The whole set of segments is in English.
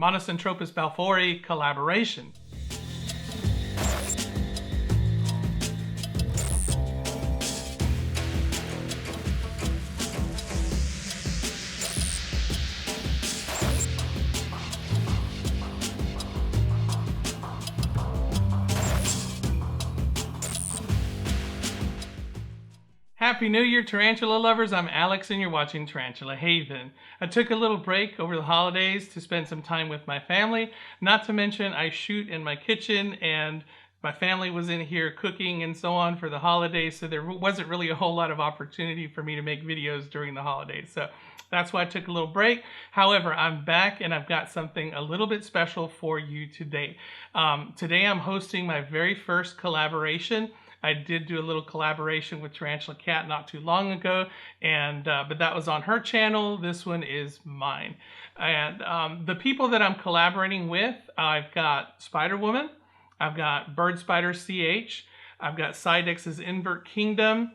Monocentropus Balfouri collaboration. Happy New Year, tarantula lovers. I'm Alex and you're watching Tarantula Haven. I took a little break over the holidays to spend some time with my family. Not to mention I shoot in my kitchen and my family was in here cooking and so on for the holidays, so there wasn't really a whole lot of opportunity for me to make videos during the holidays. So that's why I took a little break. However, I'm back and I've got something a little bit special for you today. Today I'm hosting my very first collaboration. I did do a little collaboration with Tarantula Cat not too long ago, and but that was on her channel. This one is mine. And the people that I'm collaborating with, I've got Spiderwoman, I've got BirdspidersCH, I've got Psydex's Invert Kingdom,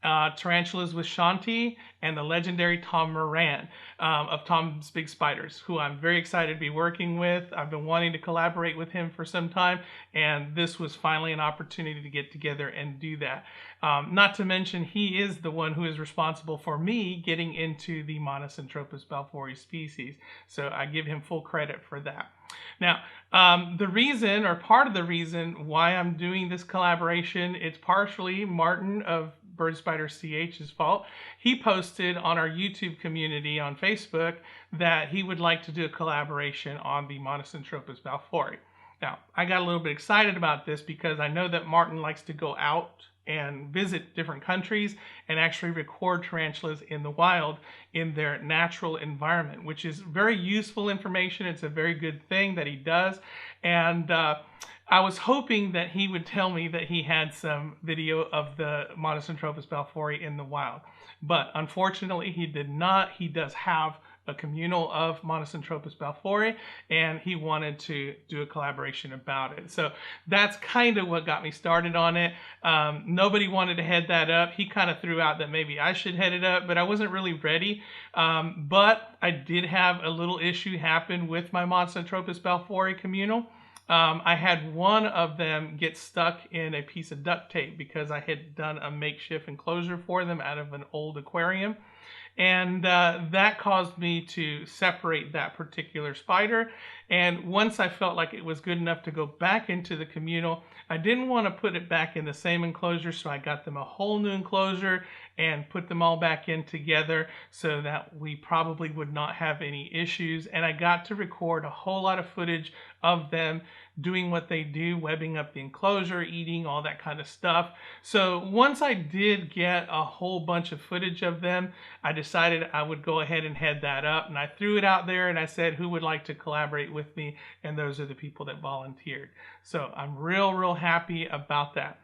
Tarantulas with Shanti, and the legendary Tom Moran of Tom's Big Spiders, who I'm very excited to be working with. I've been wanting to collaborate with him for some time, and this was finally an opportunity to get together and do that. Not to mention, he is the one who is responsible for me getting into the Monocentropus Balfouri species, so I give him full credit for that. Now, the reason, or part of the reason why I'm doing this collaboration, it's partially Martin of BirdspidersCH's fault. He posted on our YouTube community on Facebook that he would like to do a collaboration on the Monocentropus Balfouri. Now, I got a little bit excited about this because I know that Martin likes to go out and visit different countries and actually record tarantulas in the wild in their natural environment, which is very useful information. It's a very good thing that he does. And I was hoping that he would tell me that he had some video of the Monocentropus Balfouri in the wild. But unfortunately, he did not. He does have a communal of Monocentropus Balfouri, and he wanted to do a collaboration about it. So that's kind of what got me started on it. Nobody wanted to head that up. He kind of threw out that maybe I should head it up, but I wasn't really ready. But I did have a little issue happen with my Monocentropus Balfouri communal. I had one of them get stuck in a piece of duct tape because I had done a makeshift enclosure for them out of an old aquarium. And that caused me to separate that particular spider. And once I felt like it was good enough to go back into the communal, I didn't want to put it back in the same enclosure, so I got them a whole new enclosure and put them all back in together so that we probably would not have any issues. And I got to record a whole lot of footage of them doing what they do, webbing up the enclosure, eating, all that kind of stuff. So once I did get a whole bunch of footage of them, I decided I would go ahead and head that up, and I threw it out there and I said who would like to collaborate with me, and those are the people that volunteered. So I'm real happy about that.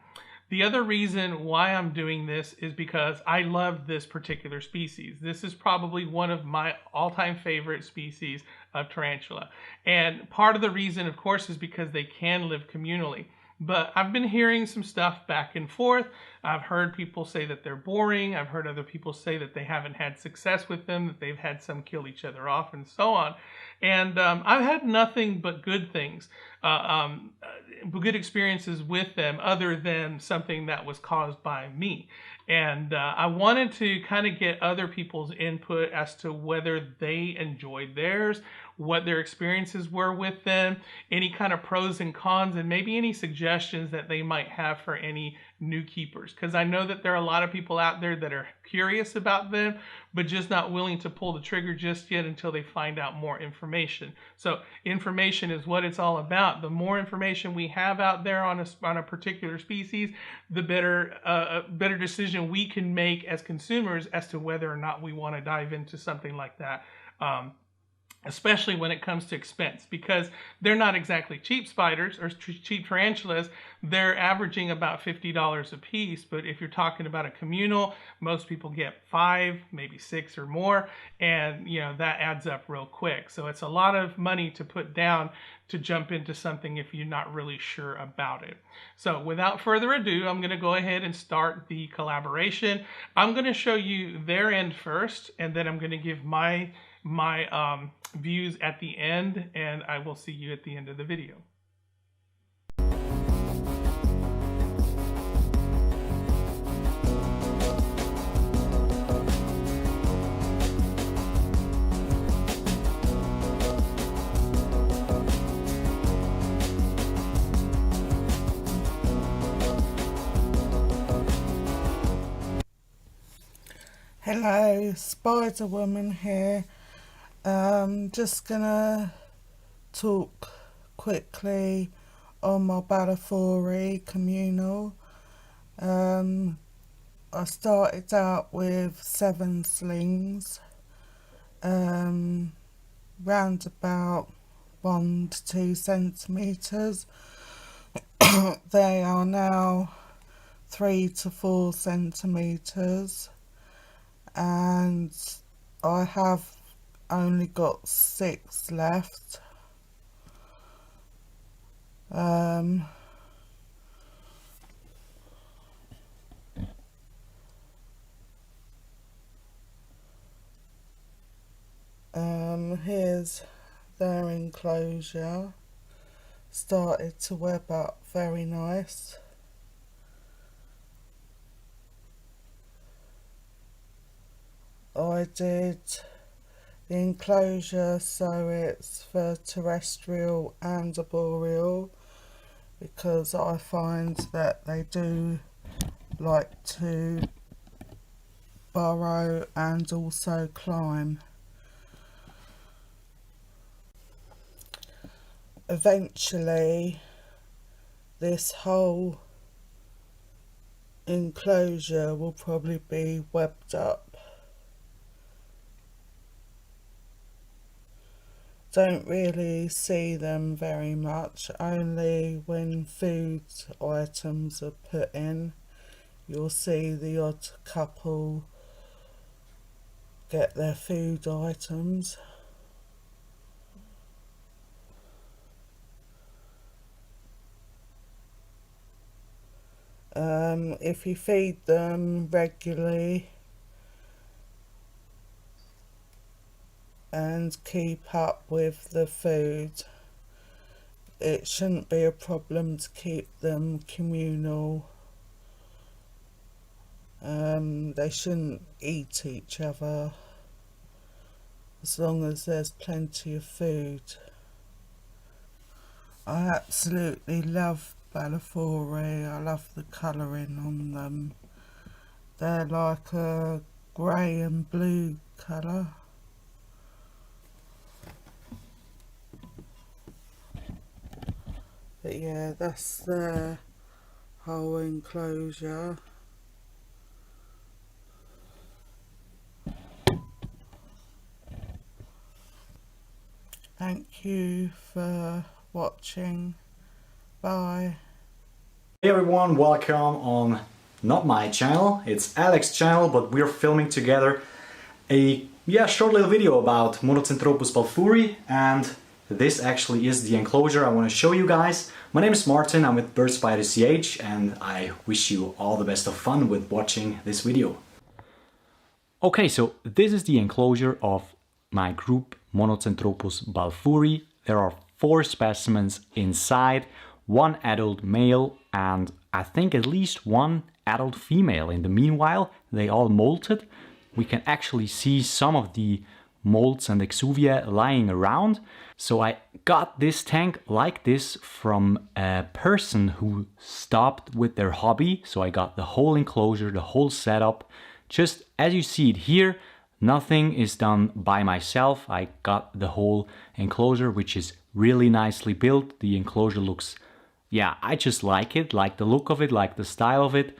The other reason why I'm doing this is because I love this particular species. This is probably one of my all-time favorite species of tarantula. And part of the reason, of course, is because they can live communally. But I've been hearing some stuff back and forth. I've heard people say that they're boring. I've heard other people say that they haven't had success with them, that they've had some kill each other off and so on. And I've had nothing but good things, good experiences with them other than something that was caused by me. And I wanted to kind of get other people's input as to whether they enjoyed theirs, what their experiences were with them, any kind of pros and cons, and maybe any suggestions that they might have for any new keepers. Because I know that there are a lot of people out there that are curious about them, but just not willing to pull the trigger just yet until they find out more information. So information is what it's all about. The more information we have out there on a particular species, the better decision we can make as consumers as to whether or not we want to dive into something like that. Especially when it comes to expense, because they're not exactly cheap spiders or cheap tarantulas. They're averaging about $50 a piece, but if you're talking about a communal, most people get 5, maybe 6 or more, and you know that adds up real quick. So it's a lot of money to put down to jump into something if you're not really sure about it. So without further ado, I'm going to go ahead and start the collaboration. I'm going to show you their end first, and then I'm going to give my my views at the end, and I will see you at the end of the video. Hello, Spiderwoman here. Just gonna talk quickly on my Balfouri communal. I started out with 7 slings, round about 1 to 2 centimetres. They are now 3 to 4 centimetres. And I have only got 6 left. Here's their enclosure. Started to web up very nice. I did the enclosure so it's for terrestrial and arboreal, because I find that they do like to burrow and also climb. Eventually this whole enclosure will probably be webbed up. Don't really see them very much, only when food items are put in. You'll see the odd couple get their food items. If you feed them regularly and keep up with the food, it shouldn't be a problem to keep them communal. They shouldn't eat each other as long as there's plenty of food. I absolutely love Balfouri. I love the colouring on them. They're like a grey and blue colour. But yeah, that's the whole enclosure. Thank you for watching. Bye. Hey everyone, welcome on not my channel, it's Alex's channel, but we're filming together a short little video about Monocentropus Balfouri, and this actually is the enclosure I want to show you guys. My name is Martin, I'm with BirdspidersCH, and I wish you all the best of fun with watching this video. Okay, so this is the enclosure of my group Monocentropus Balfouri. There are 4 specimens inside, 1 adult male and I think at least 1 adult female. In the meanwhile, they all molted. We can actually see some of the molds and exuvia lying around. So I got this tank like this from a person who stopped with their hobby. So I got the whole enclosure, the whole setup. Just as you see it here, nothing is done by myself. I got the whole enclosure, which is really nicely built. The enclosure looks, I just like it, like the look of it, like the style of it.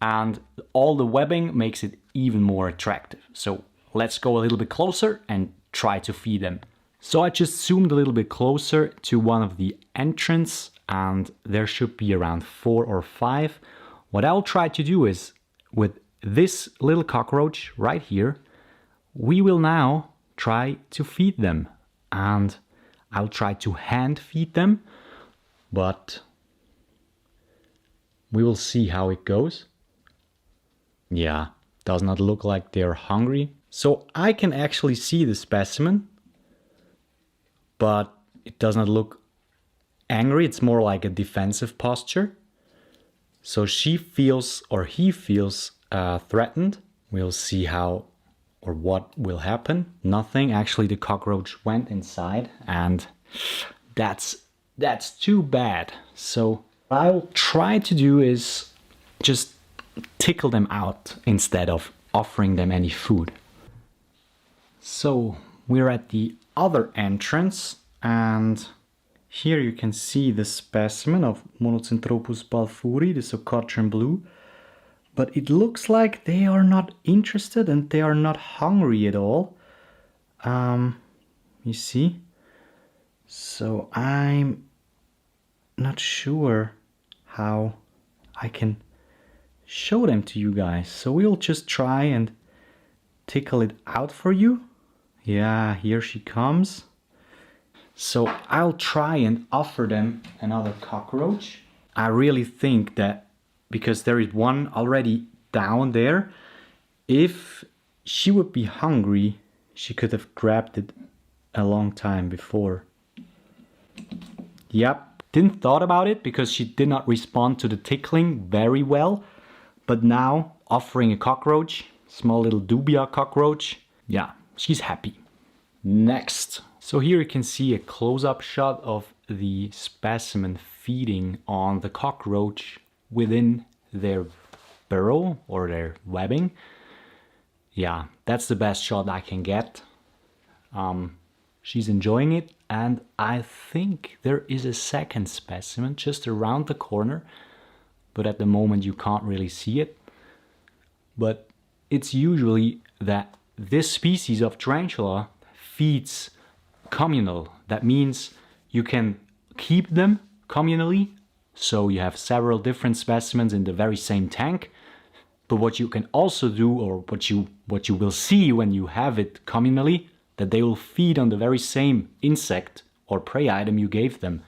And all the webbing makes it even more attractive. So let's go a little bit closer and try to feed them. So I just zoomed a little bit closer to one of the entrance, and there should be around 4 or 5. What I'll try to do is, with this little cockroach right here, we will now try to feed them. And I'll try to hand feed them, but we will see how it goes. Yeah, does not look like they're hungry. So I can actually see the specimen, but it does not look angry. It's more like a defensive posture. So she feels, or he feels, threatened. We'll see how or what will happen. Nothing. Actually, the cockroach went inside, and that's too bad. So what I'll try to do is just tickle them out instead of offering them any food. So we're at the other entrance, and here you can see the specimen of Monocentropus Balfouri, the Socotrian blue. But it looks like they are not interested and they are not hungry at all. You see? So I'm not sure how I can show them to you guys. So we'll just try and tickle it out for you. Yeah, here she comes. So I'll try and offer them another cockroach. I really think that because there is one already down there, if she would be hungry, she could have grabbed it a long time before. Yep, didn't thought about it because she did not respond to the tickling very well. But now offering a cockroach, small little dubia cockroach, yeah, she's happy. Next. So here you can see a close-up shot of the specimen feeding on the cockroach within their burrow or their webbing. Yeah, that's the best shot I can get. She's enjoying it, and I think there is a second specimen just around the corner, but at the moment you can't really see it. But it's usually that this species of tarantula feeds communal. That means you can keep them communally, so you have several different specimens in the very same tank. But what you can also do, or what you will see when you have it communally, that they will feed on the very same insect or prey item you gave them.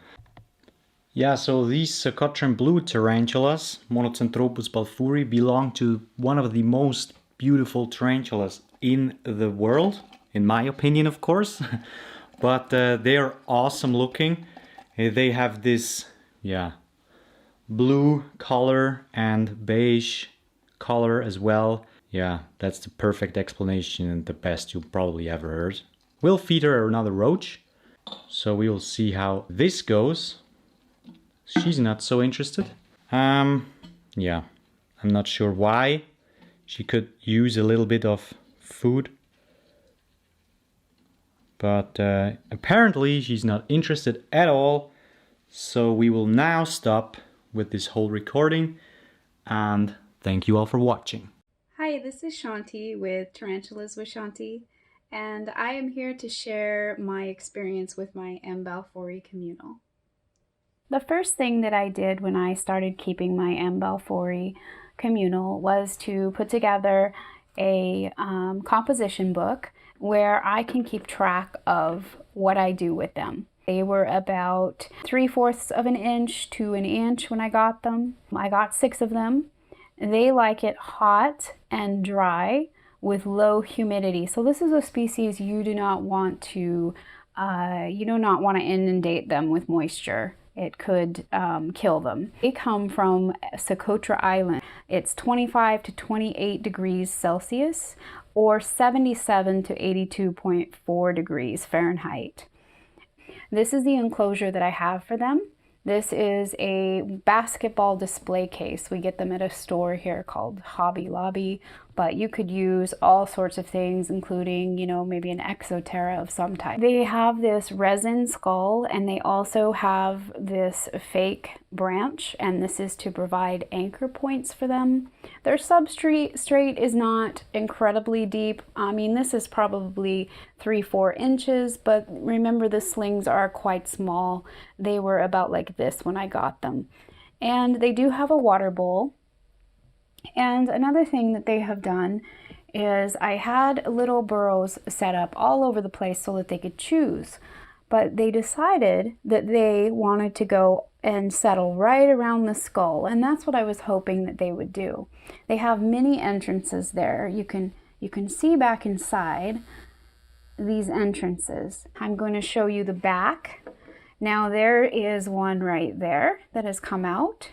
Yeah, so these Socotrian blue tarantulas, Monocentropus Balfouri, belong to one of the most beautiful tarantulas in the world, in my opinion, of course. But they are awesome looking. They have this, yeah, blue color and beige color as well. Yeah, that's the perfect explanation and the best you probably ever heard. We'll feed her another roach, so we will see how this goes. She's not so interested. Yeah, I'm not sure why. She could use a little bit of food. But apparently she's not interested at all. So we will now stop with this whole recording. And thank you all for watching. Hi, this is Shaun T with Tarantulas with Shanti. And I am here to share my experience with my M. Balfouri communal. The first thing that I did when I started keeping my M. Balfouri communal was to put together a composition book where I can keep track of what I do with them. They were about 3/4 of an inch to an inch when I got them. I got 6 of them. They like it hot and dry with low humidity. So this is a species you do not want to inundate them with moisture. It could kill them. They come from Socotra Island. It's 25 to 28 degrees Celsius or 77 to 82.4 degrees Fahrenheit. This is the enclosure that I have for them. This is a basketball display case. We get them at a store here called Hobby Lobby, but you could use all sorts of things, including, maybe an Exoterra of some type. They have this resin skull, and they also have this fake branch, and this is to provide anchor points for them. Their substrate is not incredibly deep. I mean, this is probably 3-4 inches, but remember the slings are quite small. They were about like this when I got them. And they do have a water bowl. And another thing that they have done is I had little burrows set up all over the place so that they could choose. But they decided that they wanted to go and settle right around the skull. And that's what I was hoping that they would do. They have many entrances there. You can you can see back inside these entrances. I'm going to show you the back. Now there is one right there that has come out.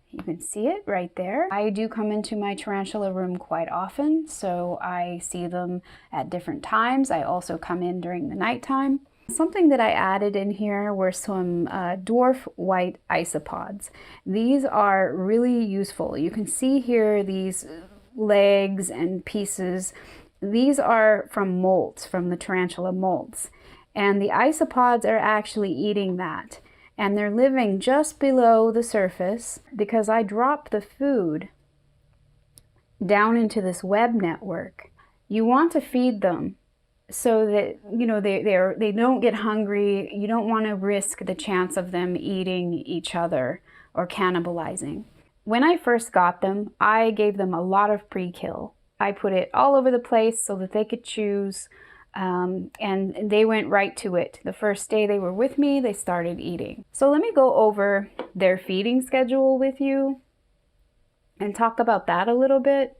You can see it right there. I do come into my tarantula room quite often, so I see them at different times. I also come in during the nighttime. Something that I added in here were some dwarf white isopods. These are really useful. You can see here these legs and pieces. These are from molts, from the tarantula molts. And the isopods are actually eating that. And they're living just below the surface because I drop the food down into this web network. You want to feed them so that, you know, they don't get hungry. You don't want to risk the chance of them eating each other or cannibalizing. When I first got them, I gave them a lot of pre-kill. I put it all over the place so that they could choose, and they went right to it. The first day they were with me, they started eating. So let me go over their feeding schedule with you and talk about that a little bit.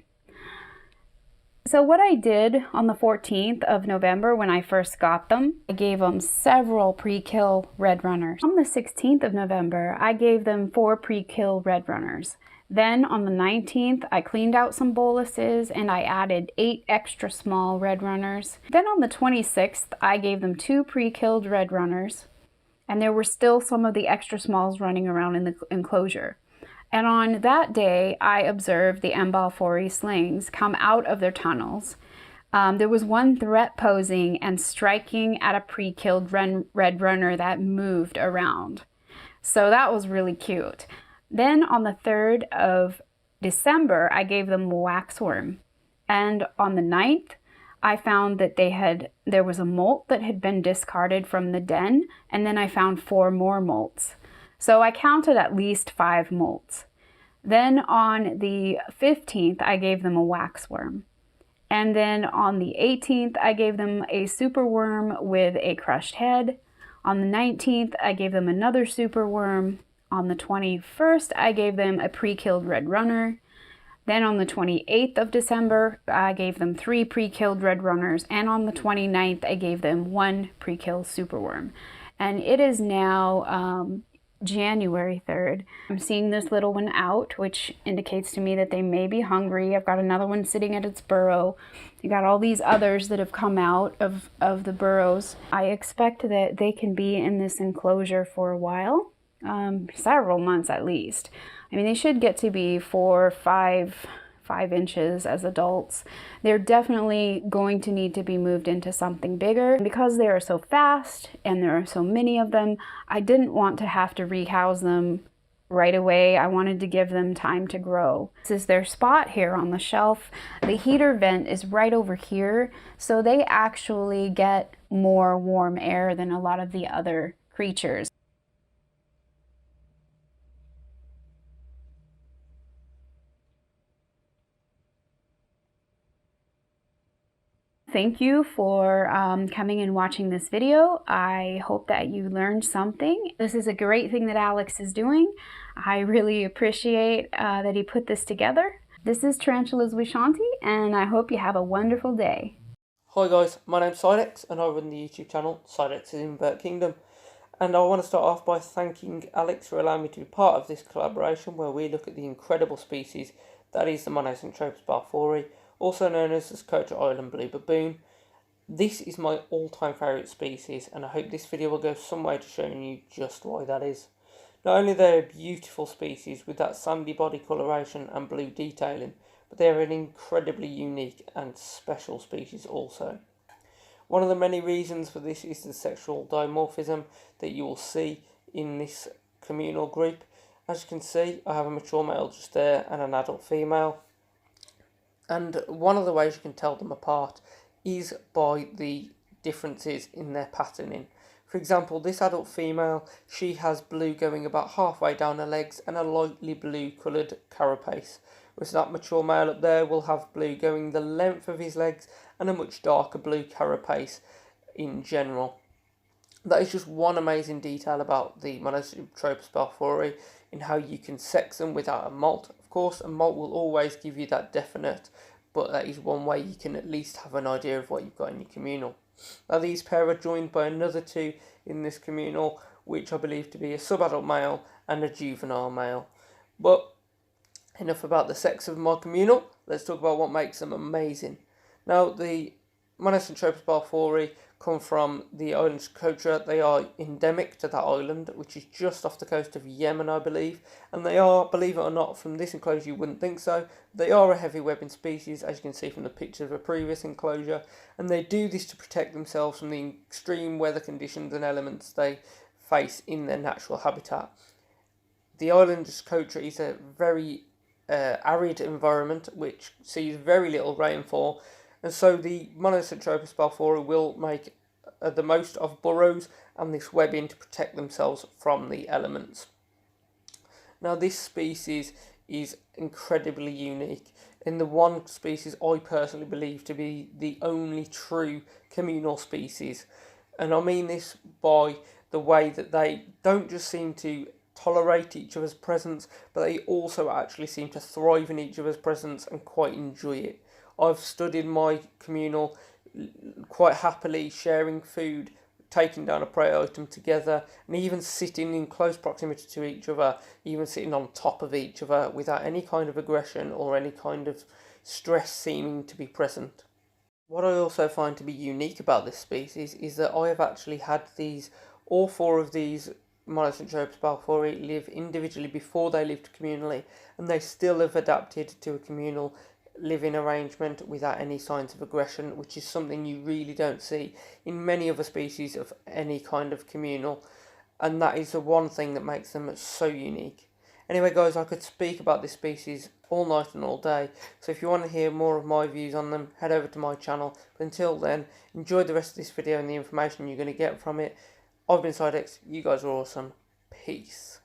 So what I did on the 14th of November when I first got them, I gave them several pre-kill red runners. On the 16th of November, I gave them 4 pre-kill red runners. Then on the 19th, I cleaned out some boluses and I added 8 extra small red runners. Then on the 26th, I gave them 2 pre-killed red runners, and there were still some of the extra smalls running around in the enclosure. And on that day, I observed the Balfouri slings come out of their tunnels. There was one threat posing and striking at a pre-killed red runner that moved around. So that was really cute. Then on the 3rd of December, I gave them a waxworm. And on the 9th, I found that there was a molt that had been discarded from the den, and then I found 4 more molts. So I counted at least 5 molts. Then on the 15th, I gave them a waxworm. And then on the 18th, I gave them a superworm with a crushed head. On the 19th, I gave them another superworm. On the 21st, I gave them a pre-killed red runner. Then on the 28th of December, I gave them 3 pre-killed red runners. And on the 29th, I gave them 1 pre-killed superworm. And it is now January 3rd. I'm seeing this little one out, which indicates to me that they may be hungry. I've got another one sitting at its burrow. You got all these others that have come out of the burrows. I expect that they can be in this enclosure for a while, several months at least. I mean, they should get to be 4 or 5 inches as adults. They're definitely going to need to be moved into something bigger. Because they are so fast and there are so many of them, I didn't want to have to rehouse them right away. I wanted to give them time to grow. This is their spot here on the shelf. The heater vent is right over here, so they actually get more warm air than a lot of the other creatures. Thank you for coming and watching this video. I hope that you learned something. This is a great thing that Alex is doing. I really appreciate that he put this together. This is Tarantulas with Shanti, and I hope you have a wonderful day. Hi guys, my name's Psydex and I run the YouTube channel Psydex is Invert Kingdom. And I want to start off by thanking Alex for allowing me to be part of this collaboration where we look at the incredible species that is the Monocentropus Balfouri, also known as the Socotra Island Blue Baboon. This is my all-time favourite species, and I hope this video will go some way to showing you just why that is. Not only are they a beautiful species with that sandy body coloration and blue detailing, but they are an incredibly unique and special species also. One of the many reasons for this is the sexual dimorphism that you will see in this communal group. As you can see, I have a mature male just there and an adult female. And one of the ways you can tell them apart is by the differences in their patterning. For example, this adult female, she has blue going about halfway down her legs and a lightly blue coloured carapace. Whereas that mature male up there will have blue going the length of his legs and a much darker blue carapace in general. That is just one amazing detail about the Monocentropus Balfouri in how you can sex them without a molt. Of course, a molt will always give you that definite but that is one way you can at least have an idea of what you've got in your communal. Now these pair are joined by another two in this communal, which I believe to be a subadult male and a juvenile male. But enough about the sex of my communal, let's talk about what makes them amazing. Now the Monocentropus Balfouri come from the island Socotra. They are endemic to that island, which is just off the coast of Yemen, I believe. And they are, believe it or not, from this enclosure you wouldn't think so, they are a heavy webbing species, as you can see from the picture of a previous enclosure. And they do this to protect themselves from the extreme weather conditions and elements they face in their natural habitat. The island Socotra is a very arid environment which sees very little rainfall, and so the Monocentropus Balfouri will make the most of burrows and this webbing to protect themselves from the elements. Now this species is incredibly unique, and the one species I personally believe to be the only true communal species. And I mean this by the way that they don't just seem to tolerate each other's presence, but they also actually seem to thrive in each other's presence and quite enjoy it. I've stood in my communal quite happily sharing food, taking down a prey item together, and even sitting in close proximity to each other, even sitting on top of each other without any kind of aggression or any kind of stress seeming to be present. What I also find to be unique about this species is that I have actually had all four of these Monocentropus Balfouri live individually before they lived communally, and they still have adapted to a communal living arrangement without any signs of aggression, which is something you really don't see in many other species of any kind of communal, and that is the one thing that makes them so unique. Anyway guys, I could speak about this species all night and all day, so if you want to hear more of my views on them, head over to my channel. But until then, enjoy the rest of this video and the information you're going to get from it. I've been Psydex, you guys are awesome, peace.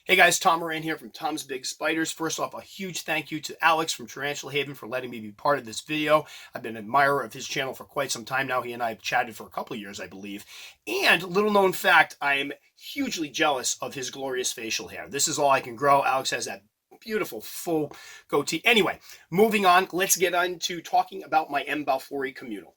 Hey guys, Tom Moran here from Tom's Big Spiders. First off, a huge thank you to Alex from Tarantula Haven for letting me be part of this video. I've been an admirer of his channel for quite some time now. He and I have chatted for a couple of years, I believe. And little known fact, I am hugely jealous of his glorious facial hair. This is all I can grow. Alex has that beautiful full goatee. Anyway, moving on, let's get on to talking about my M. Balfouri communal.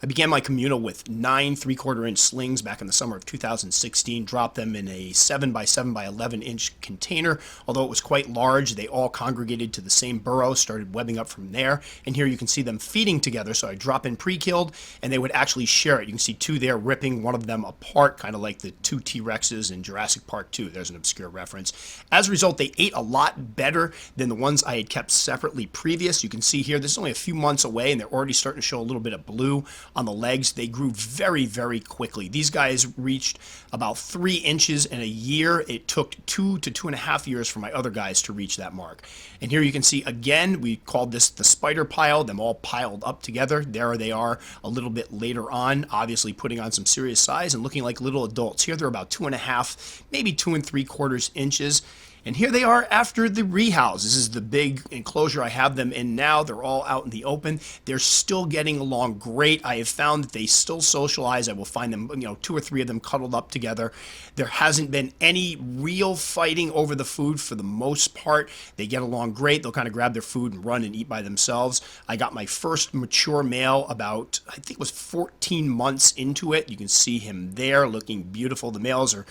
I began my communal with 9 3/4-inch slings back in the summer of 2016, dropped them in a 7x7x11-inch container. Although it was quite large, they all congregated to the same burrow, started webbing up from there, and here you can see them feeding together. So I drop in pre-killed, and they would actually share it. You can see two there ripping one of them apart, kind of like the two T-Rexes in Jurassic Park 2. There's an obscure reference. As a result, they ate a lot better than the ones I had kept separately previous. You can see here, this is only a few months away, and they're already starting to show a little bit of blue on the legs. They grew very, very quickly. These guys reached about 3 inches in a year. It took 2 to 2.5 years for my other guys to reach that mark. And here you can see again, we called this the spider pile, them all piled up together. There they are a little bit later on, obviously putting on some serious size and looking like little adults. Here they're about 2.5, maybe 2 3/4 inches. And here they are after the rehouse. This is the big enclosure I have them in now. They're all out in the open. They're still getting along great. I have found that they still socialize. I will find them, 2 or 3 of them cuddled up together. There hasn't been any real fighting over the food for the most part. They get along great. They'll kind of grab their food and run and eat by themselves. I got my first mature male about, I think it was 14 months into it. You can see him there looking beautiful. The males are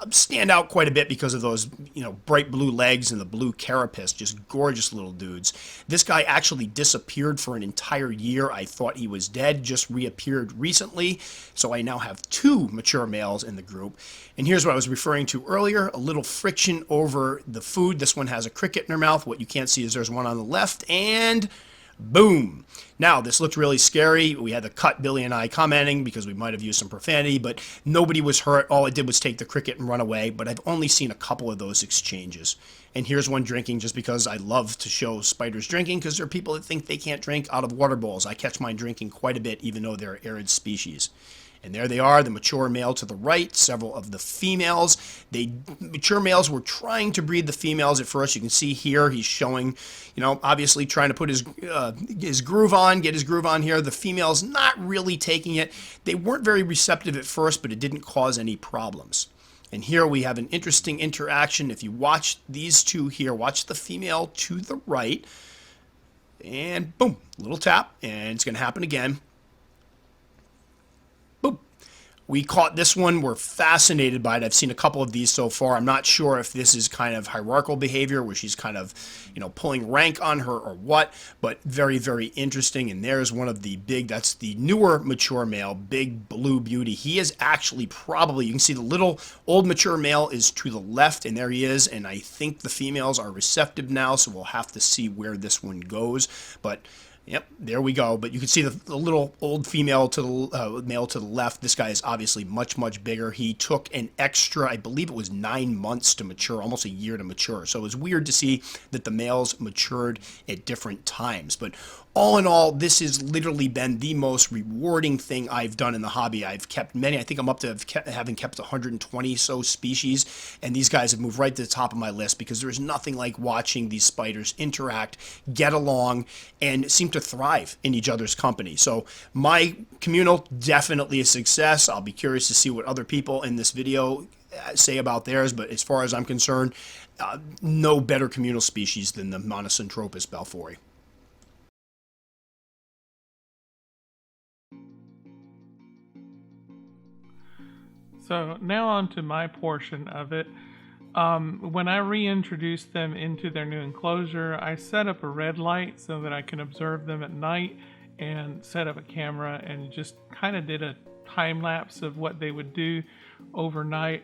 stand out quite a bit because of those, bright blue legs and the blue carapace, just gorgeous little dudes. This guy actually disappeared for an entire year. I thought he was dead, just reappeared recently. So I now have 2 mature males in the group. And here's what I was referring to earlier, a little friction over the food. This one has a cricket in her mouth. What you can't see is there's one on the left, and boom. Now, this looked really scary. We had to cut Billy and I commenting because we might have used some profanity, but nobody was hurt. All it did was take the cricket and run away, but I've only seen a couple of those exchanges. And here's one drinking just because I love to show spiders drinking, because there are people that think they can't drink out of water bowls. I catch mine drinking quite a bit, even though they're arid species. And there they are, the mature male to the right, several of the females. Mature males were trying to breed the females at first. You can see here he's showing, obviously trying to put his groove on, get his groove on here. The females not really taking it. They weren't very receptive at first, but it didn't cause any problems. And here we have an interesting interaction. If you watch these two here, watch the female to the right, and boom, little tap, and it's going to happen again. Boom. We caught this one. We're fascinated by it. I've seen a couple of these so far. I'm not sure if this is kind of hierarchical behavior where she's kind of, pulling rank on her or what, but very, very interesting. And there's one of the big, that's the newer mature male, big blue beauty. He is actually probably, you can see the little old mature male is to the left, and there he is. And I think the females are receptive now, so we'll have to see where this one goes. But yep, there we go. But you can see the little old female to the male to the left. This guy is obviously much, much bigger. He took an extra, I believe it was 9 months to mature, almost a year to mature. So it was weird to see that the males matured at different times. But all in all, this has literally been the most rewarding thing I've done in the hobby. I've kept many. I think I'm up to having kept 120 so species, and these guys have moved right to the top of my list because there's nothing like watching these spiders interact, get along, and seem to thrive in each other's company. So my communal, definitely a success. I'll be curious to see what other people in this video say about theirs, but as far as I'm concerned, no better communal species than the Monocentropus Balfouri. So now on to my portion of it. When I reintroduced them into their new enclosure, I set up a red light so that I can observe them at night, and set up a camera and just kind of did a time lapse of what they would do overnight.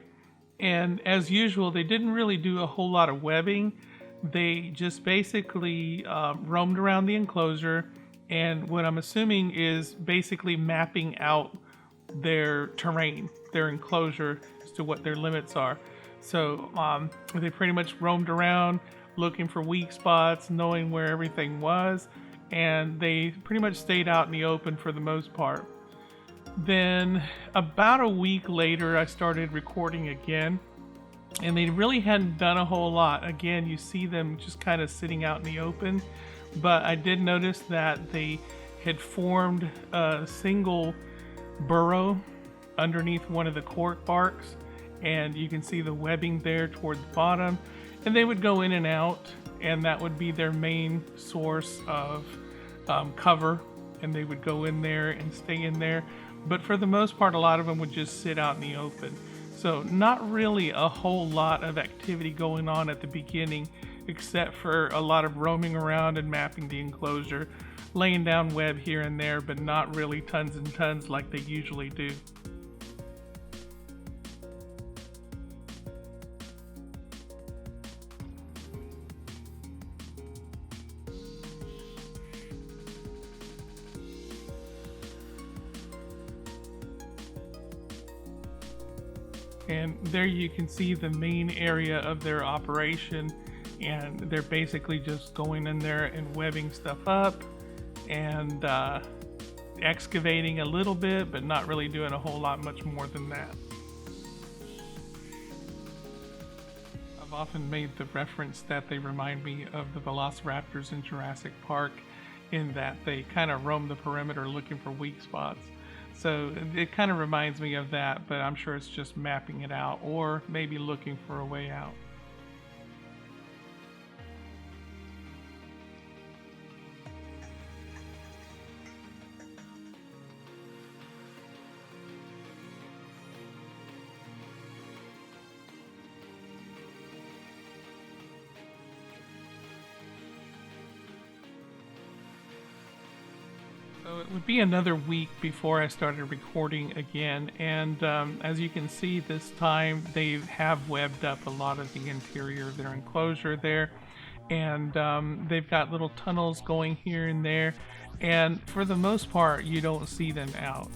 And as usual, they didn't really do a whole lot of webbing. They just basically roamed around the enclosure, and what I'm assuming is basically mapping out their terrain, their enclosure, as to what their limits are. So they pretty much roamed around looking for weak spots, knowing where everything was, and they pretty much stayed out in the open for the most part. Then about a week later, I started recording again, and they really hadn't done a whole lot. Again, you see them just kind of sitting out in the open, but I did notice that they had formed a single burrow underneath one of the cork barks, and you can see the webbing there toward the bottom, and they would go in and out, and that would be their main source of cover, and they would go in there and stay in there. But for the most part, a lot of them would just sit out in the open. So not really a whole lot of activity going on at the beginning, except for a lot of roaming around and mapping the enclosure, laying down web here and there, but not really tons and tons like they usually do. And there you can see the main area of their operation, and they're basically just going in there and webbing stuff up and excavating a little bit, but not really doing a whole lot much more than that. I've often made the reference that they remind me of the velociraptors in Jurassic Park, in that they kind of roam the perimeter looking for weak spots. So it kind of reminds me of that, but I'm sure it's just mapping it out, or maybe looking for a way out. So it would be another week before I started recording again, and as you can see, this time they have webbed up a lot of the interior of their enclosure there, and they've got little tunnels going here and there, and for the most part you don't see them out.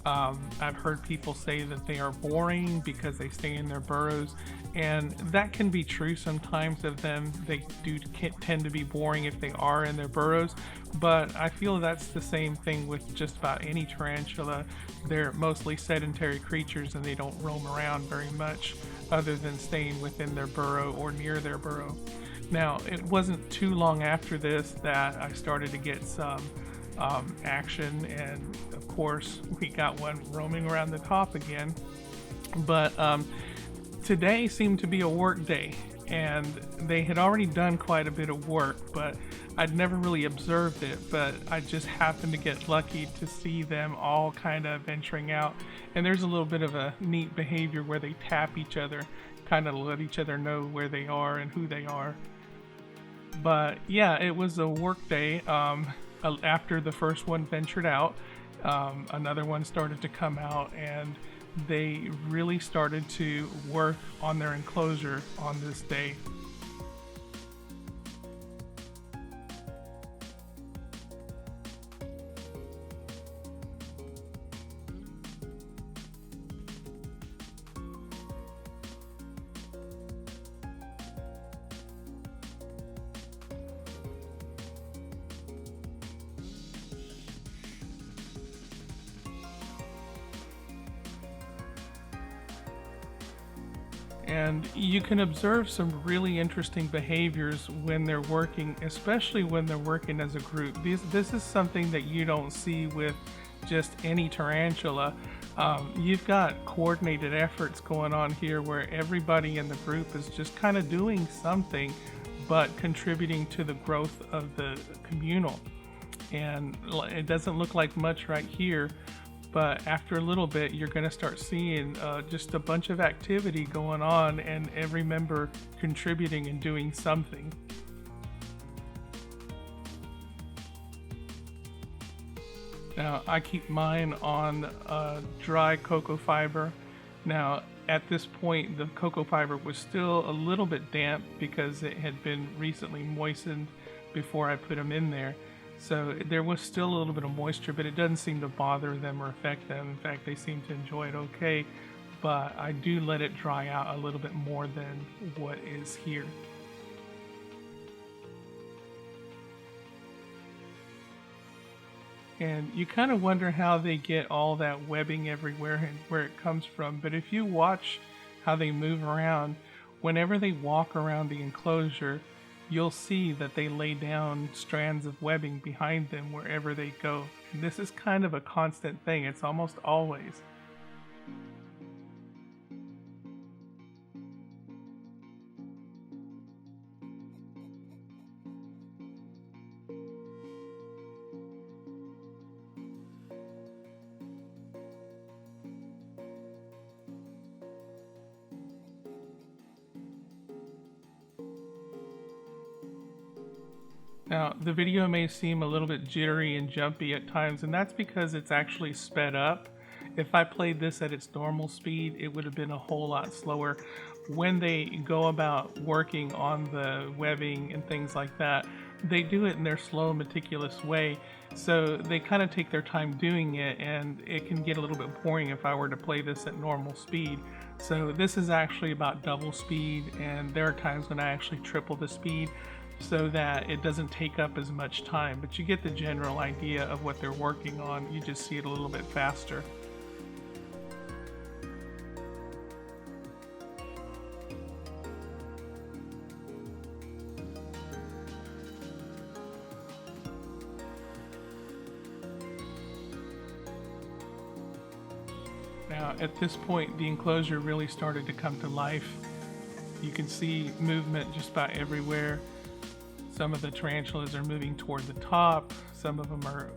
I've heard people say that they are boring because they stay in their burrows, and that can be true sometimes of them. They do tend to be boring if they are in their burrows, but I feel that's the same thing with just about any tarantula. They're mostly sedentary creatures, and they don't roam around very much other than staying within their burrow or near their burrow. Now, it wasn't too long after this that I started to get some action, and of course we got one roaming around the top again. But Today seemed to be a work day, and they had already done quite a bit of work, but I'd never really observed it. But I just happened to get lucky to see them all kind of venturing out, and there's a little bit of a neat behavior where they tap each other, kind of let each other know where they are and who they are. But yeah, it was a work day. After the first one ventured out, another one started to come out, and they really started to work on their enclosure on this day. And you can observe some really interesting behaviors when they're working, especially when they're working as a group. This is something that you don't see with just any tarantula. You've got coordinated efforts going on here where everybody in the group is just kind of doing something, but contributing to the growth of the communal. And it doesn't look like much right here, but after a little bit you're going to start seeing just a bunch of activity going on, and every member contributing and doing something. Now I keep mine on dry cocoa fiber. Now at this point the cocoa fiber was still a little bit damp because it had been recently moistened before I put them in there. So there was still a little bit of moisture, but it doesn't seem to bother them or affect them. In fact, they seem to enjoy it okay, but I do let it dry out a little bit more than what is here. And you kind of wonder how they get all that webbing everywhere and where it comes from, but if you watch how they move around, whenever they walk around the enclosure, you'll see that they lay down strands of webbing behind them wherever they go. And this is kind of a constant thing. It's almost always. Now, the video may seem a little bit jittery and jumpy at times, and that's because it's actually sped up. If I played this at its normal speed, it would have been a whole lot slower. When they go about working on the webbing and things like that, they do it in their slow, meticulous way. So they kind of take their time doing it, and it can get a little bit boring if I were to play this at normal speed. So this is actually about double speed, and there are times when I actually triple the speed, so that it doesn't take up as much time, but you get the general idea of what they're working on. You just see it a little bit faster. Now at this point the enclosure really started to come to life. You can see movement just about everywhere. Some of the tarantulas are moving toward the top, some of them are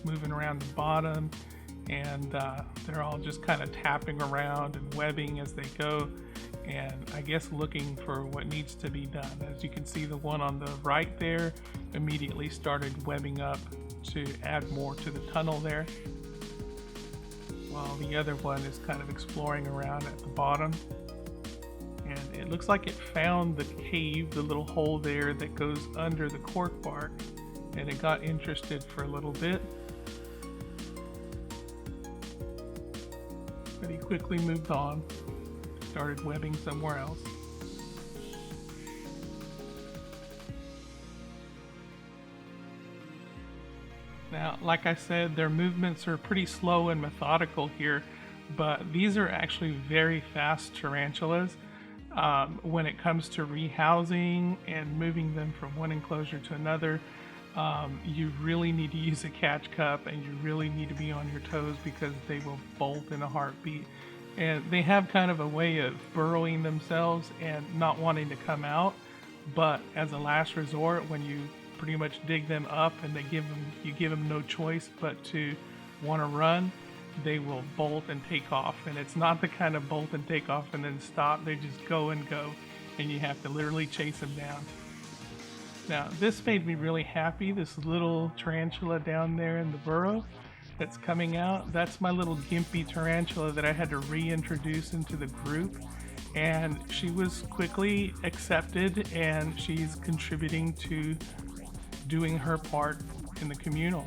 moving around the bottom, and they're all just kind of tapping around and webbing as they go, and I guess looking for what needs to be done. As you can see, the one on the right there immediately started webbing up to add more to the tunnel there, while the other one is kind of exploring around at the bottom. And it looks like it found the cave, the little hole there that goes under the cork bark, and it got interested for a little bit. But he quickly moved on, started webbing somewhere else. Now, like I said, their movements are pretty slow and methodical here, but these are actually very fast tarantulas. When it comes to rehousing and moving them from one enclosure to another, you really need to use a catch cup, and you really need to be on your toes because they will bolt in a heartbeat. And they have kind of a way of burrowing themselves and not wanting to come out. But as a last resort, when you pretty much dig them up and you give them no choice but to want to run, they will bolt and take off. And it's not the kind of bolt and take off and then stop. They just go and go, and you have to literally chase them down. Now, this made me really happy. This little tarantula down there in the burrow that's coming out, that's my little gimpy tarantula that I had to reintroduce into the group. And she was quickly accepted, and she's contributing to doing her part in the communal.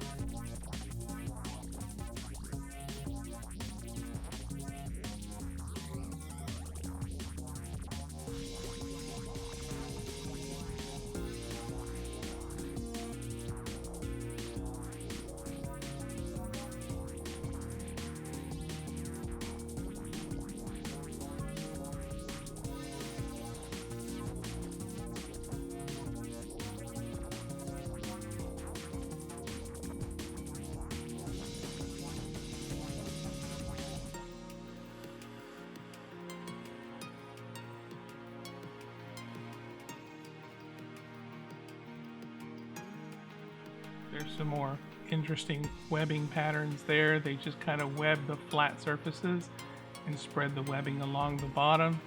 There's some more interesting webbing patterns there. They just kind of web the flat surfaces and spread the webbing along the bottom.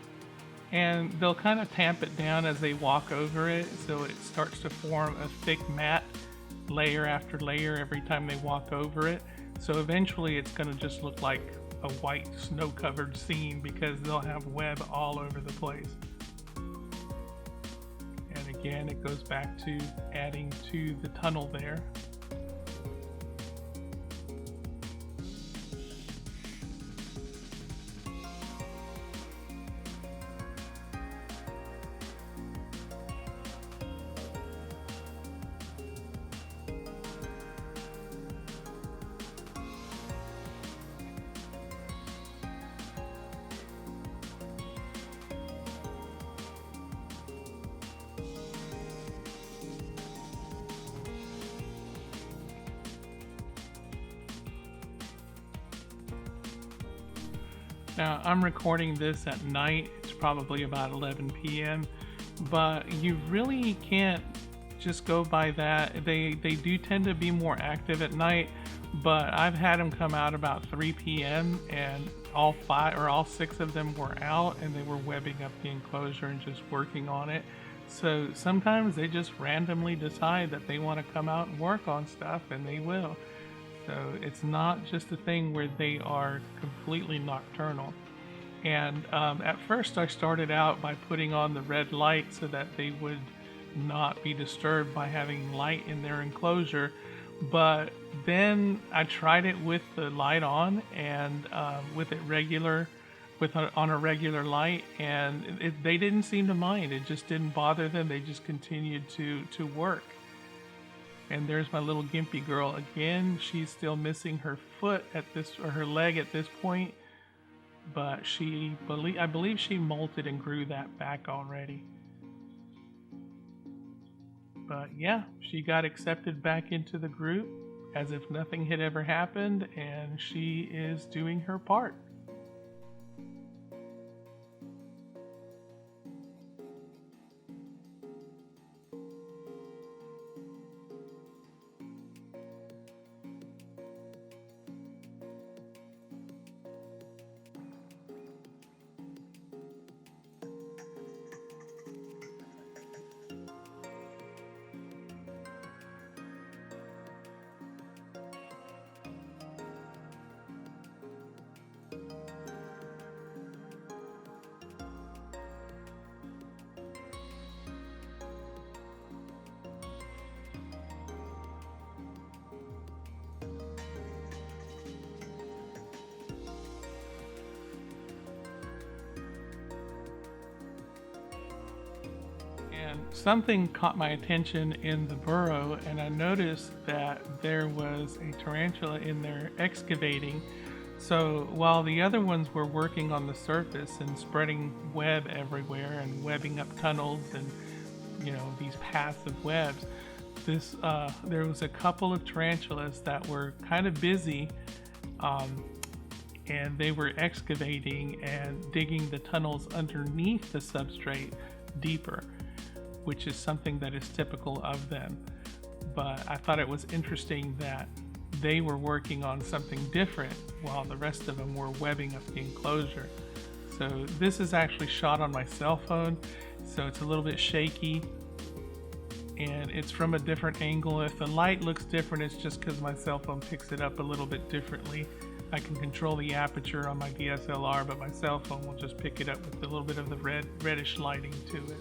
And they'll kind of tamp it down as they walk over it, so it starts to form a thick mat layer after layer every time they walk over it. So eventually it's going to just look like a white snow-covered scene because they'll have web all over the place. And again, it goes back to adding to the tunnel there. Now, I'm recording this at night. It's probably about 11 p.m. But you really can't just go by that. They do tend to be more active at night, but I've had them come out about 3 p.m. and all 6 of them were out, and they were webbing up the enclosure and just working on it. So sometimes they just randomly decide that they want to come out and work on stuff, and they will. So it's not just a thing where they are completely nocturnal. And at first I started out by putting on the red light so that they would not be disturbed by having light in their enclosure. But then I tried it with the light on and with it on a regular light, and they didn't seem to mind. It just didn't bother them. They just continued to work. And there's my little gimpy girl again. She's still missing her foot or her leg at this point, but I believe she molted and grew that back already. But yeah, she got accepted back into the group as if nothing had ever happened, and she is doing her part. And something caught my attention in the burrow, and I noticed that there was a tarantula in there excavating. So while the other ones were working on the surface and spreading web everywhere and webbing up tunnels and, these paths of webs, there was a couple of tarantulas that were kind of busy and they were excavating and digging the tunnels underneath the substrate deeper, which is something that is typical of them. But I thought it was interesting that they were working on something different while the rest of them were webbing up the enclosure. So this is actually shot on my cell phone, so it's a little bit shaky and it's from a different angle. If the light looks different, it's just because my cell phone picks it up a little bit differently. I can control the aperture on my DSLR, but my cell phone will just pick it up with a little bit of the reddish lighting to it.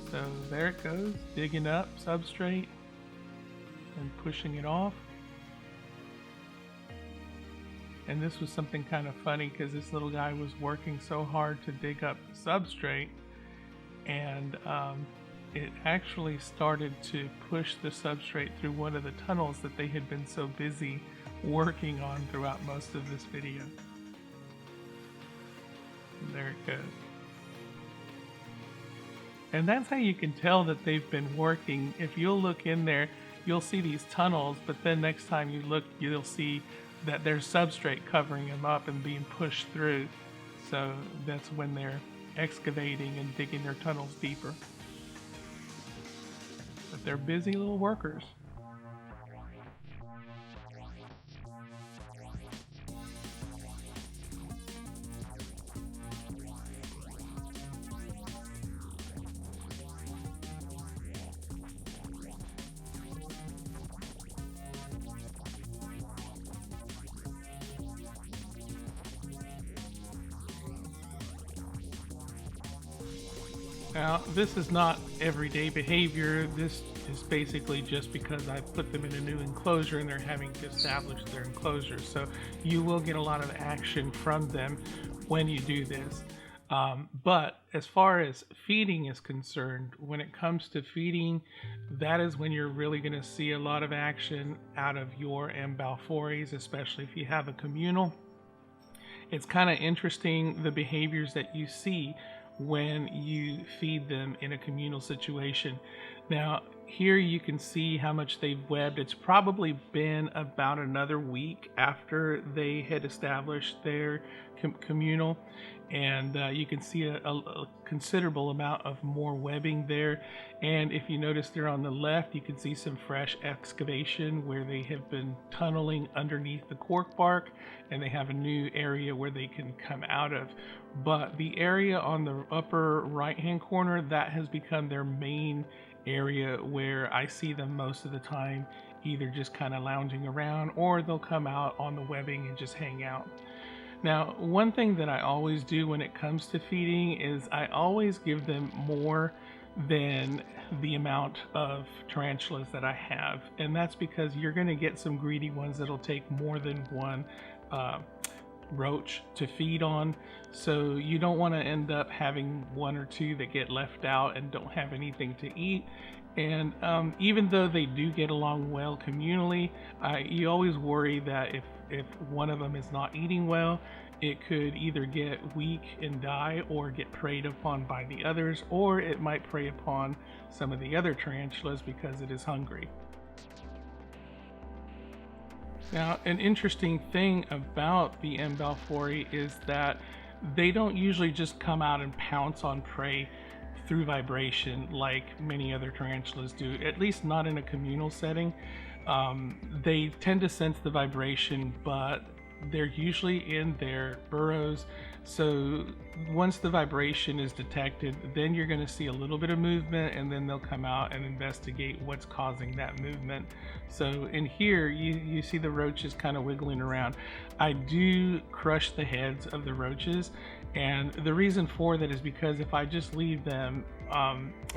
So there it goes, digging up substrate and pushing it off. And this was something kind of funny because this little guy was working so hard to dig up substrate, and it actually started to push the substrate through one of the tunnels that they had been so busy working on throughout most of this video. And there it goes. And that's how you can tell that they've been working. If you'll look in there, you'll see these tunnels, but then next time you look, you'll see that there's substrate covering them up and being pushed through. So that's when they're excavating and digging their tunnels deeper. But they're busy little workers. Now, this is not everyday behavior. This is basically just because I put them in a new enclosure and they're having to establish their enclosure. So you will get a lot of action from them when you do this. But as far as feeding is concerned, when it comes to feeding, that is when you're really going to see a lot of action out of your M. Balfouris, especially if you have a communal. It's kind of interesting the behaviors that you see when you feed them in a communal situation. Now here you can see how much they've webbed. It's probably been about another week after they had established their communal, and you can see a considerable amount of more webbing there. And if you notice there on the left, you can see some fresh excavation where they have been tunneling underneath the cork bark, and they have a new area where they can come out of. But the area on the upper right hand corner, that has become their main area where I see them most of the time, either just kind of lounging around, or they'll come out on the webbing and just hang out. Now, one thing that I always do when it comes to feeding is I always give them more than the amount of tarantulas that I have, and that's because you're going to get some greedy ones that'll take more than one roach to feed on. So you don't want to end up having one or two that get left out and don't have anything to eat. And even though they do get along well communally, you always worry that if one of them is not eating well, it could either get weak and die, or get preyed upon by the others, or it might prey upon some of the other tarantulas because it is hungry. Now, an interesting thing about the M. Balfouri is that they don't usually just come out and pounce on prey through vibration like many other tarantulas do, at least not in a communal setting. They tend to sense the vibration, but they're usually in their burrows. So once the vibration is detected, then you're going to see a little bit of movement, and then they'll come out and investigate what's causing that movement. So in here you see the roaches kind of wiggling around. I do crush the heads of the roaches, and the reason for that is because if I just leave them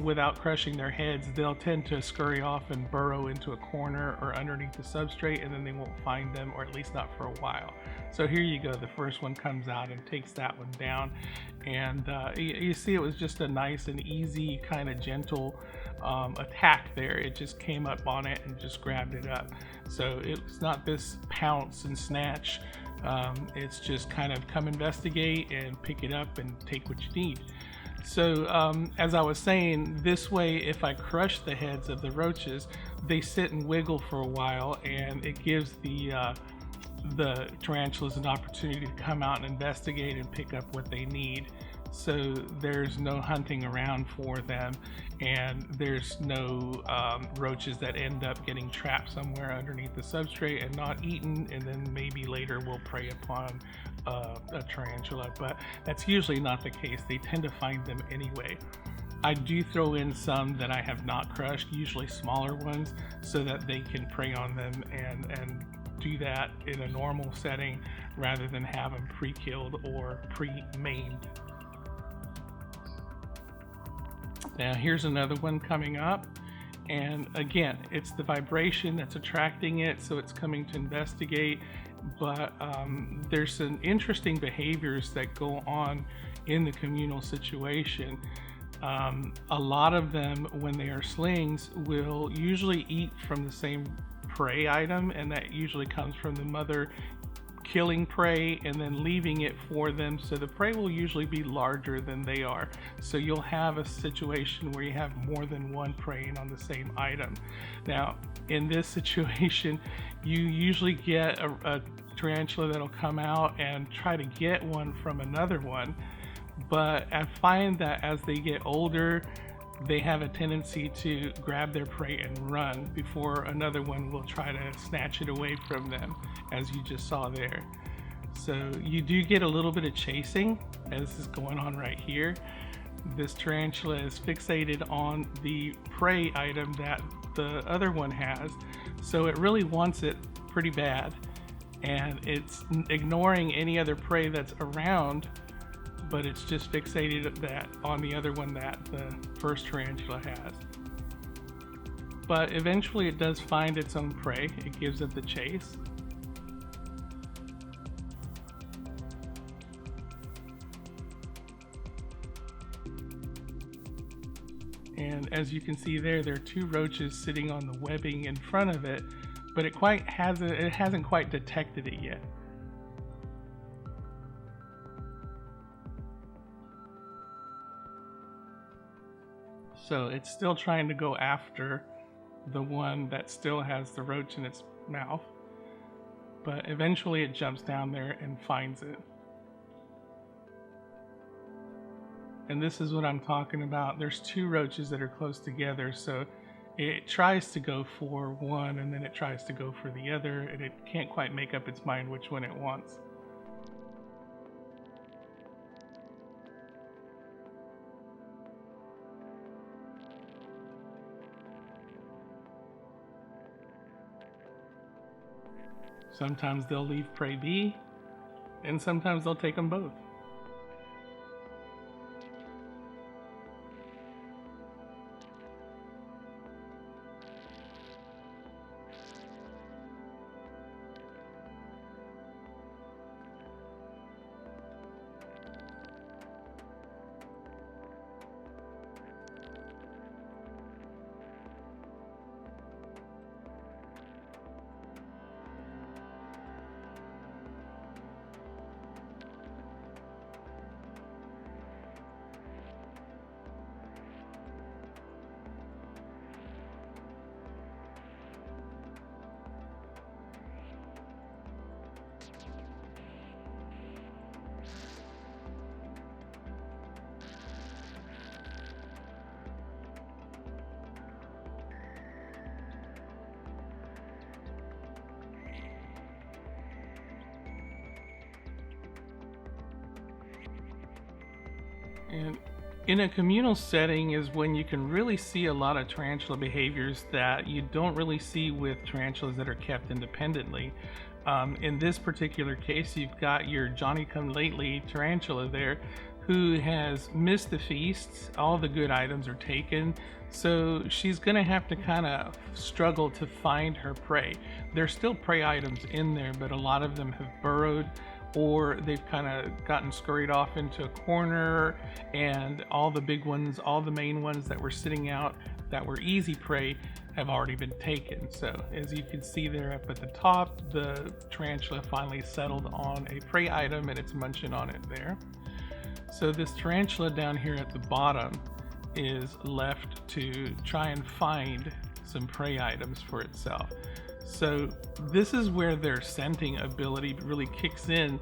without crushing their heads, they'll tend to scurry off and burrow into a corner or underneath the substrate, and then they won't find them, or at least not for a while. So here you go, the first one comes out and takes that one down, and you see it was just a nice and easy kind of gentle attack there. It just came up on it and just grabbed it up. So it's not this pounce and snatch. It's just kind of come investigate and pick it up and take what you need. So as I was saying, this way if I crush the heads of the roaches, they sit and wiggle for a while, and it gives the the tarantulas an opportunity to come out and investigate and pick up what they need. So there's no hunting around for them, and there's no roaches that end up getting trapped somewhere underneath the substrate and not eaten, and then maybe later will prey upon a tarantula. But that's usually not the case. They tend to find them anyway. I do throw in some that I have not crushed, usually smaller ones, so that they can prey on them and do that in a normal setting rather than have them pre-killed or pre-maimed. Now here's another one coming up, and again, it's the vibration that's attracting it, so it's coming to investigate. But there's some interesting behaviors that go on in the communal situation. A lot of them, when they are slings, will usually eat from the same prey item, and that usually comes from the mother killing prey and then leaving it for them. So the prey will usually be larger than they are. So you'll have a situation where you have more than one preying on the same item. Now, in this situation, you usually get a tarantula that'll come out and try to get one from another one. But I find that as they get older, they have a tendency to grab their prey and run before another one will try to snatch it away from them, as you just saw there. So you do get a little bit of chasing, as is going on right here. This tarantula is fixated on the prey item that the other one has, so it really wants it pretty bad, and it's ignoring any other prey that's around, but it's just fixated that on the other one that the first tarantula has. But eventually it does find its own prey. It gives it the chase. And as you can see there are two roaches sitting on the webbing in front of it, but it hasn't quite detected it yet. So it's still trying to go after the one that still has the roach in its mouth, but eventually it jumps down there and finds it. And this is what I'm talking about. There's two roaches that are close together, so it tries to go for one and then it tries to go for the other, and it can't quite make up its mind which one it wants. Sometimes they'll leave prey be, and sometimes they'll take them both. And in a communal setting is when you can really see a lot of tarantula behaviors that you don't really see with tarantulas that are kept independently. In this particular case, you've got your Johnny-come-lately tarantula there who has missed the feasts. All the good items are taken, so she's gonna have to kind of struggle to find her prey. There's still prey items in there, but a lot of them have burrowed, or they've kind of gotten scurried off into a corner, and all the big ones, all the main ones that were sitting out that were easy prey have already been taken. So as you can see there up at the top, the tarantula finally settled on a prey item and it's munching on it there. So this tarantula down here at the bottom is left to try and find some prey items for itself. So this is where their scenting ability really kicks in,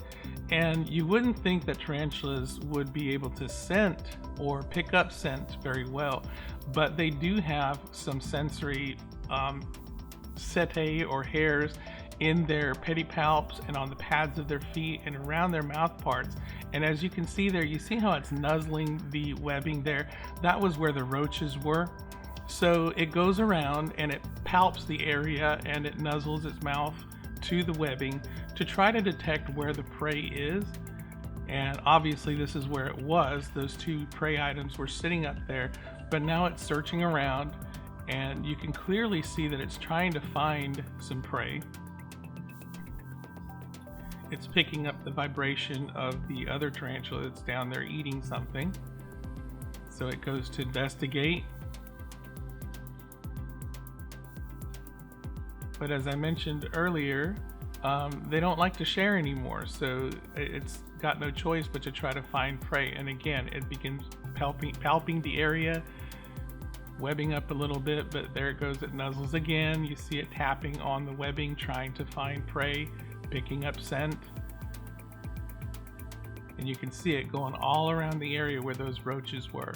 and you wouldn't think that tarantulas would be able to scent or pick up scent very well, but they do have some sensory setae or hairs in their pedipalps and on the pads of their feet and around their mouth parts. And as you can see there, you see how it's nuzzling the webbing there? That was where the roaches were. So it goes around and it palps the area and it nuzzles its mouth to the webbing to try to detect where the prey is. And obviously this is where it was. Those two prey items were sitting up there, but now it's searching around and you can clearly see that it's trying to find some prey. It's picking up the vibration of the other tarantula that's down there eating something. So it goes to investigate. But as I mentioned earlier, they don't like to share anymore, so it's got no choice but to try to find prey. And again, it begins palping the area, webbing up a little bit, but there it goes, it nuzzles again. You see it tapping on the webbing, trying to find prey, picking up scent. And you can see it going all around the area where those roaches were.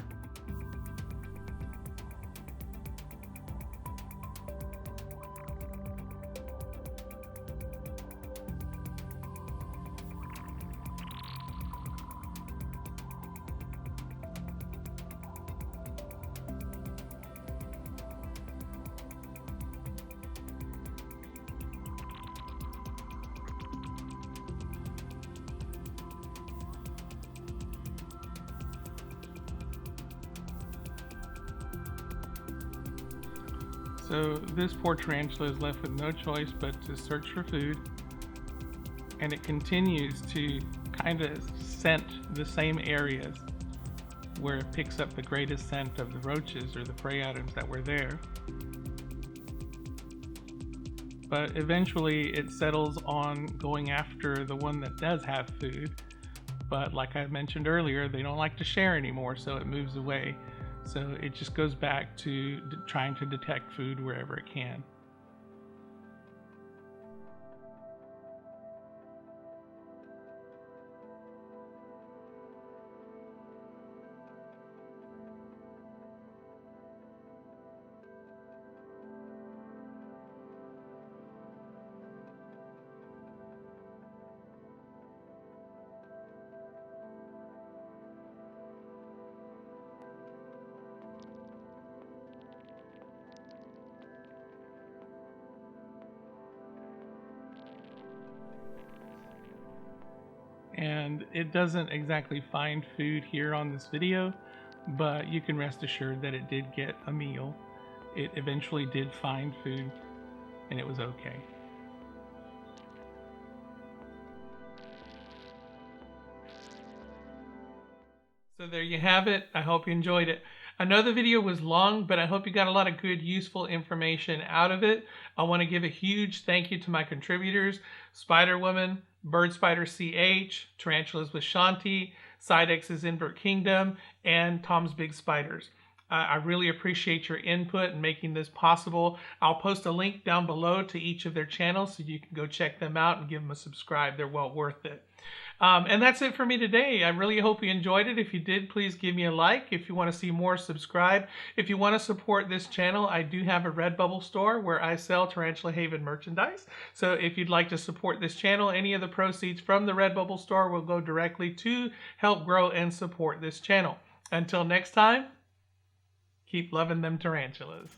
So this poor tarantula is left with no choice but to search for food, and it continues to kind of scent the same areas where it picks up the greatest scent of the roaches or the prey items that were there. But eventually it settles on going after the one that does have food. But like I mentioned earlier, they don't like to share anymore, so it moves away. So it just goes back to trying to detect food wherever it can. And it doesn't exactly find food here on this video, but you can rest assured that it did get a meal. It eventually did find food, and it was okay. So there you have it. I hope you enjoyed it. I know the video was long, but I hope you got a lot of good, useful information out of it. I want to give a huge thank you to my contributors, Spiderwoman, BirdspidersCH, Tarantulas with Shanti, Psydex's Invert Kingdom, and Tom's Big Spiders. I really appreciate your input in making this possible. I'll post a link down below to each of their channels so you can go check them out and give them a subscribe. They're well worth it. And that's it for me today. I really hope you enjoyed it. If you did, please give me a like. If you want to see more, subscribe. If you want to support this channel, I do have a Redbubble store where I sell Tarantula Haven merchandise. So if you'd like to support this channel, any of the proceeds from the Redbubble store will go directly to help grow and support this channel. Until next time, keep loving them tarantulas.